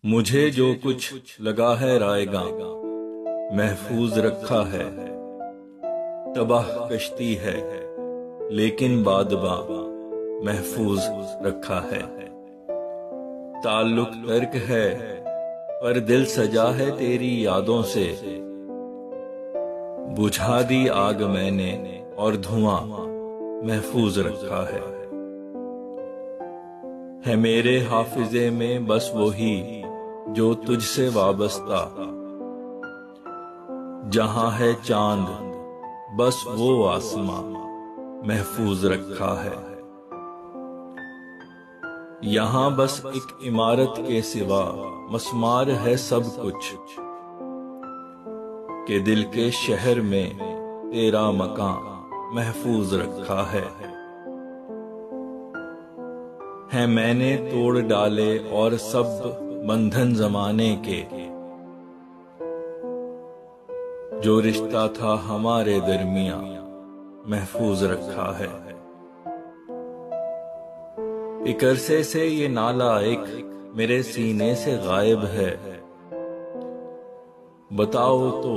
مجھے جو کچھ لگا ہے رائے گاں محفوظ رکھا ہے، تباہ کشتی ہے لیکن بادباں محفوظ رکھا ہے۔ تعلق ترک ہے پر دل سجا ہے تیری یادوں سے، بجھا دی آگ میں نے اور دھواں محفوظ رکھا ہے میرے حافظے میں بس وہی جو تجھ سے وابستہ، جہاں ہے چاند بس وہ آسماں محفوظ رکھا ہے۔ یہاں بس ایک عمارت کے سوا مسمار ہے سب کچھ، کہ دل کے شہر میں تیرا مکان محفوظ رکھا ہے۔ میں نے توڑ ڈالے اور سب بندھن زمانے کے، جو رشتہ تھا ہمارے درمیان محفوظ رکھا ہے۔ ایک عرصے سے یہ نالہ ایک میرے سینے سے غائب ہے، بتاؤ تو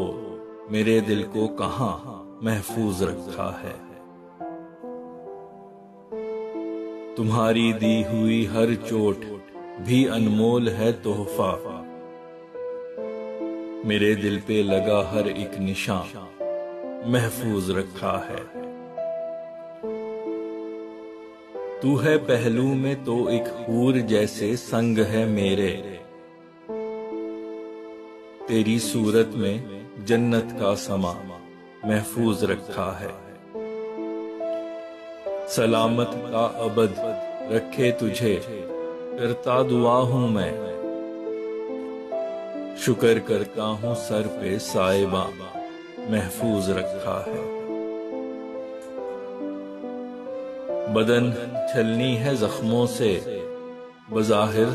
میرے دل کو کہاں محفوظ رکھا ہے۔ تمہاری دی ہوئی ہر چوٹ بھی انمول ہے تحفہ، میرے دل پہ لگا ہر ایک نشان محفوظ رکھا ہے۔ تو ہے پہلو میں تو ایک حور جیسے سنگ ہے میرے، تیری صورت میں جنت کا سما محفوظ رکھا ہے۔ سلامت کا ابد رکھے تجھے کرتا دعا ہوں میں، شکر کرتا ہوں سر پہ سائباں محفوظ رکھا ہے۔ بدن چھلنی ہے زخموں سے، بظاہر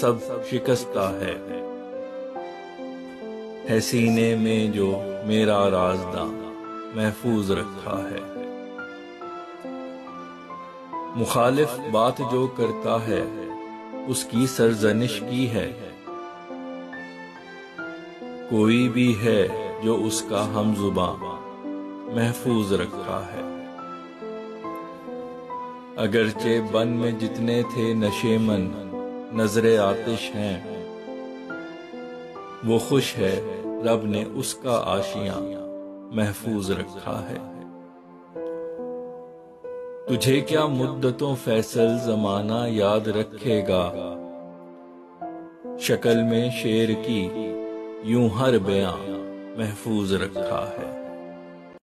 سب شکستہ ہے سینے میں جو میرا رازداں محفوظ رکھا ہے۔ مخالف بات جو کرتا ہے اس کی سرزنش کی ہے، کوئی بھی ہے جو اس کا ہم زباں محفوظ رکھا ہے۔ اگرچہ بن میں جتنے تھے نشیمن نظر آتش ہیں، وہ خوش ہے رب نے اس کا آشیاں محفوظ رکھا ہے۔ تجھے کیا مدتوں فیصل زمانہ یاد رکھے گا، شکل میں شیر کی یوں ہر بیاں محفوظ رکھا ہے۔